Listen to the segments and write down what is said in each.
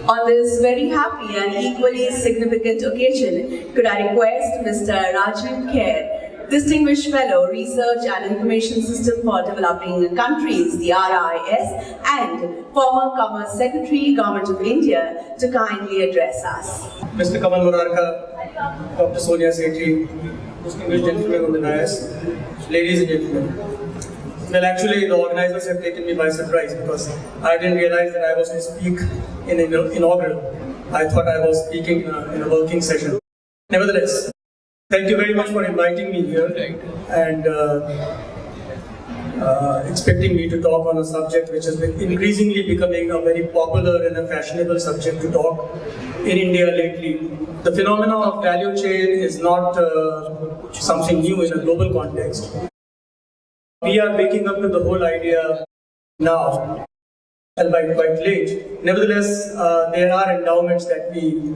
On this very happy and equally significant occasion, could I request Mr. Rajeev Kher, Distinguished Fellow, Research and Information System for Developing Countries, the RIS, and former Commerce Secretary, Government of India, to kindly address us. Mr. Kamal Murarka, Dr. Sonia Sethi, distinguished gentlemen on the dais, ladies and gentlemen. Well, actually, the organizers have taken me by surprise because I didn't realize that I was to speak in an inaugural. I thought I was speaking in a working session. Nevertheless, thank you very much for inviting me here and expecting me to talk on a subject which has been increasingly becoming a very popular and a fashionable subject to talk in India lately. The phenomenon of value chain is not something new in a global context. We are waking up to the whole idea now, albeit quite late. Nevertheless, there are endowments that we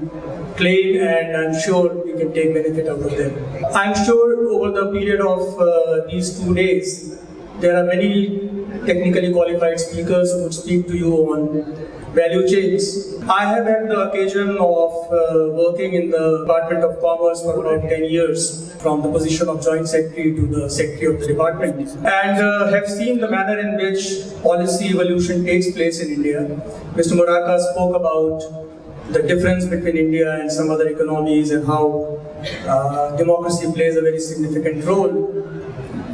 claim, and I'm sure we can take benefit out of them. I'm sure over the period of these 2 days, there are many technically qualified speakers who would speak to you on value chains. I have had the occasion of working in the Department of Commerce for about 10 years, from the position of Joint Secretary to the Secretary of the Department, and have seen the manner in which policy evolution takes place in India. Mr. Murarka spoke about the difference between India and some other economies and how democracy plays a very significant role.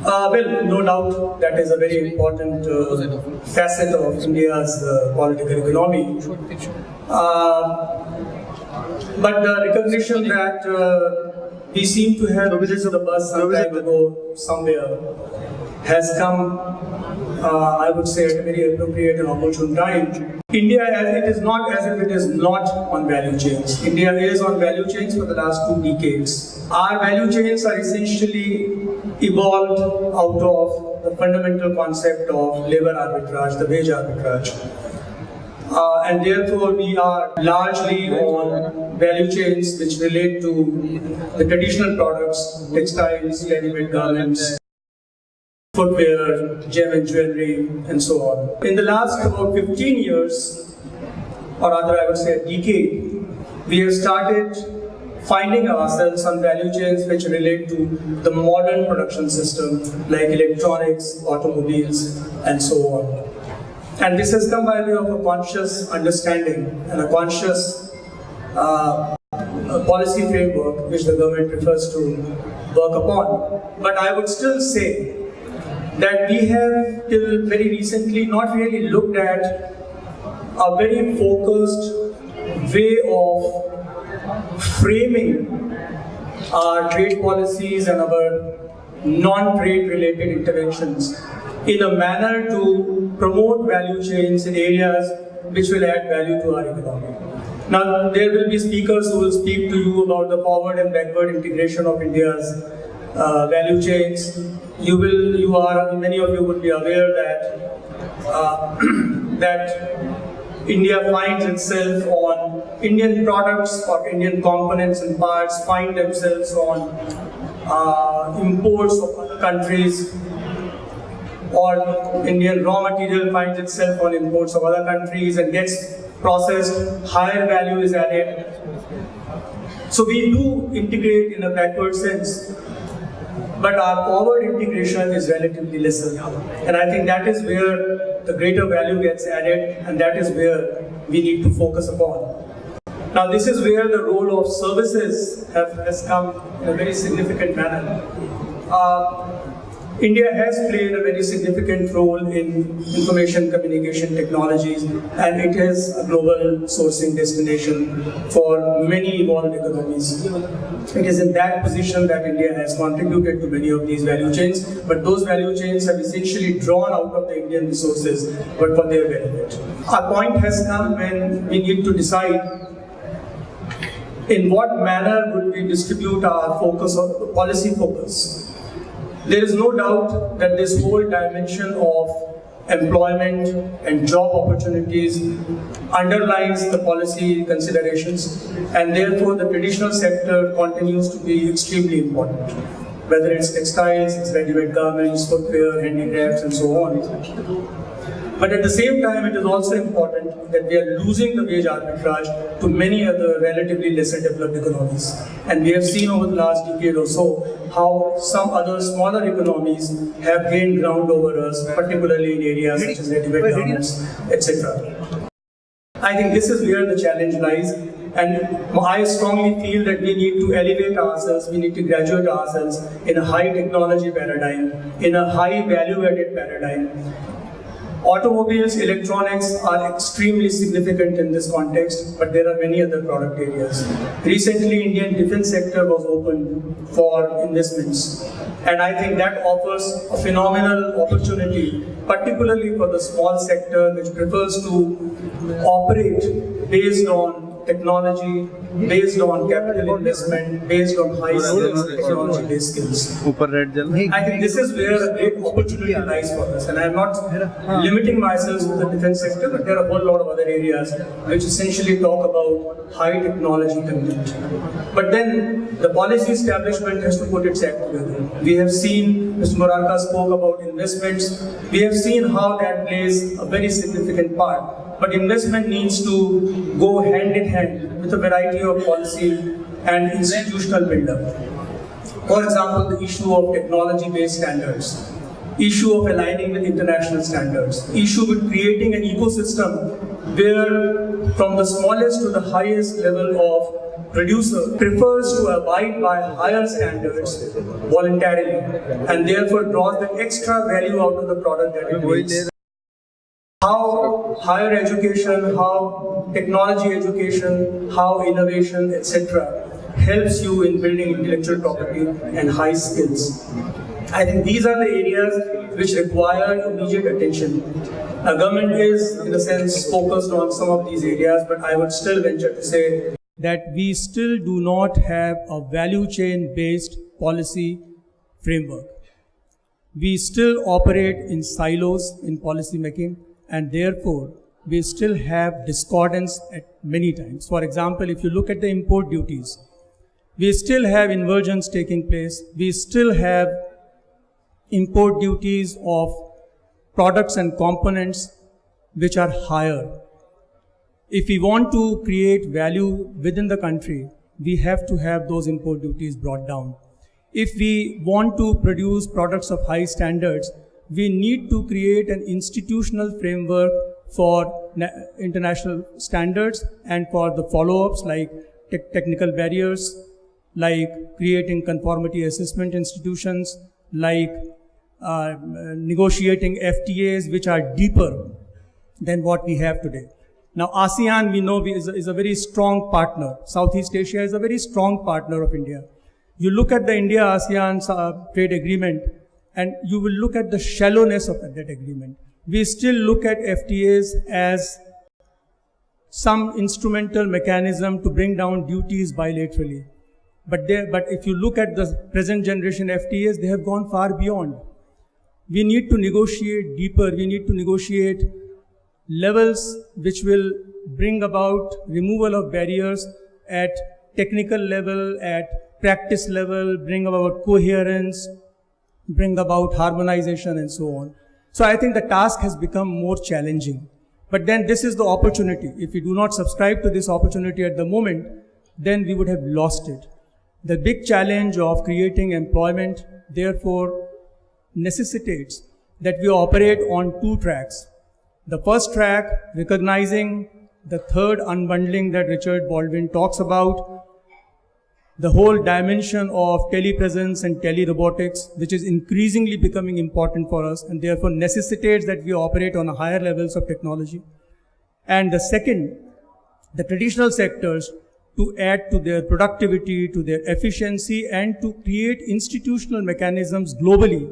Well, no doubt that is a very important facet of India's political economy. But the recognition that we seem to have missed the bus some time ago somewhere has come, I would say, at a very appropriate and opportune time. India, as it is not as if it is not on value chains. India is on value chains for the last 2 decades. Our value chains are essentially evolved out of the fundamental concept of labor arbitrage, the wage arbitrage. And therefore we are largely on value chains which relate to the traditional products, textiles, ready-made garments, footwear, gem and jewelry, and so on. In the last about 15 years, or rather I would say a decade, we have started finding ourselves on value chains which relate to the modern production system like electronics, automobiles, and so on. And this has come by way of a conscious understanding and a conscious policy framework which the government prefers to work upon. But I would still say that we have till very recently not really looked at a very focused way of framing our trade policies and our non-trade related interventions in a manner to promote value chains in areas which will add value to our economy. Now, there will be speakers who will speak to you about the forward and backward integration of India's value chains. Many of you would be aware that India finds itself on Indian products or Indian components and parts find themselves on imports of other countries, or Indian raw material finds itself on imports of other countries and gets processed, higher value is added. So we do integrate in a backward sense, but our forward integration is relatively lesser. And I think that is where the greater value gets added, and that is where we need to focus upon. Now, this is where the role of services has come in a very significant manner. India has played a very significant role in information communication technologies, and it is a global sourcing destination for many evolved economies. It is in that position that India has contributed to many of these value chains, but those value chains have essentially drawn out of the Indian resources, but for their benefit. Our point has come when we need to decide in what manner would we distribute our focus or policy focus. There is no doubt that this whole dimension of employment and job opportunities underlines the policy considerations, and therefore the traditional sector continues to be extremely important. whether it's textiles, it's ready-made garments, footwear, handicrafts, and so on. But at the same time, it is also important that we are losing the wage arbitrage to many other relatively lesser developed economies. And we have seen over the last decade or so how some other smaller economies have gained ground over us, particularly in areas such as ready-made garments, etc. I think this is where the challenge lies. And I strongly feel that we need to elevate ourselves, we need to graduate ourselves in a high technology paradigm, in a high value-added paradigm. Automobiles, electronics are extremely significant in this context, but there are many other product areas. Recently, Indian defense sector was opened for investments, and I think that offers a phenomenal opportunity, particularly for the small sector which prefers to operate based on technology, based on capital investment, based on high skills, technology-based skills. I think this is where a great opportunity lies for us, and I am not limiting myself to the defense sector, but there are a whole lot of other areas which essentially talk about high technology content. But then the policy establishment has to put its act together. We have seen, Mr. Murarka spoke about investments, we have seen how that plays a very significant part. But investment needs to go hand in hand with a variety of policy and institutional build-up. For example, the issue of technology-based standards, issue of aligning with international standards, issue with creating an ecosystem where from the smallest to the highest level of producer prefers to abide by higher standards voluntarily and therefore draws the extra value out of the product that it makes. How higher education, how technology education, how innovation, etc. helps you in building intellectual property and high skills. I think these are the areas which require immediate attention. Our government is, in a sense, focused on some of these areas, but I would still venture to say that we still do not have a value chain-based policy framework. We still operate in silos in policy making, and therefore we still have discordance at many times. For example, if you look at the import duties, we still have inversions taking place. We still have import duties of products and components which are higher. If we want to create value within the country, we have to have those import duties brought down. If we want to produce products of high standards, we need to create an institutional framework for international standards and for the follow-ups like technical barriers, like creating conformity assessment institutions, like negotiating FTAs which are deeper than what we have today. Now ASEAN, we know, is a very strong partner. Southeast Asia is a very strong partner of India. You look at the India-ASEAN trade agreement, and you will look at the shallowness of that agreement. We still look at FTAs as some instrumental mechanism to bring down duties bilaterally. But if you look at the present generation FTAs, they have gone far beyond. We need to negotiate deeper. We need to negotiate levels which will bring about removal of barriers at technical level, at practice level, bring about coherence, bring about harmonization and so on. So I think the task has become more challenging. But then this is the opportunity. If we do not subscribe to this opportunity at the moment, then we would have lost it. The big challenge of creating employment, therefore, necessitates that we operate on two tracks. The first track, recognizing the third unbundling that Richard Baldwin talks about, the whole dimension of telepresence and telerobotics, which is increasingly becoming important for us and therefore necessitates that we operate on higher levels of technology. And the second, the traditional sectors to add to their productivity, to their efficiency, and to create institutional mechanisms globally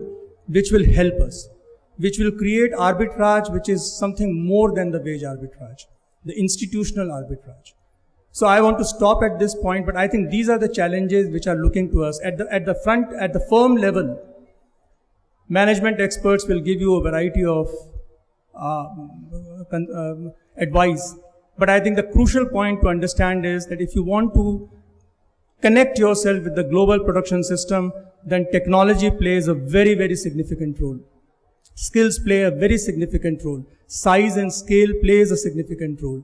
which will help us, which will create arbitrage, which is something more than the wage arbitrage, the institutional arbitrage. So I want to stop at this point, but I think these are the challenges which are looking to us. At the firm level, management experts will give you a variety of advice. But I think the crucial point to understand is that if you want to connect yourself with the global production system, then technology plays a very, very significant role. Skills play a very significant role. Size and scale plays a significant role.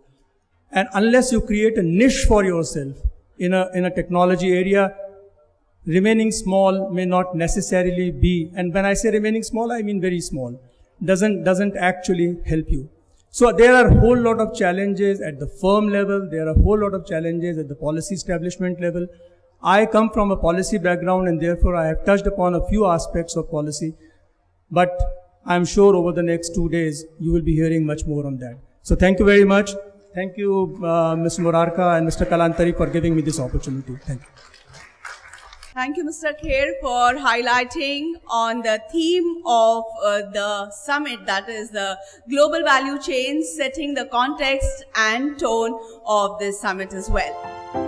And unless you create a niche for yourself in a technology area, remaining small may not necessarily be, and when I say remaining small, I mean very small, doesn't actually help you. So there are a whole lot of challenges at the firm level, there are a whole lot of challenges at the policy establishment level. I come from a policy background and therefore I have touched upon a few aspects of policy, but I'm sure over the next 2 days you will be hearing much more on that. So thank you very much. Thank you, Mr. Murarka and Mr. Kalantari for giving me this opportunity. Thank you. Thank you, Mr. Kher, for highlighting on the theme of the summit, that is the global value chain, setting the context and tone of this summit as well.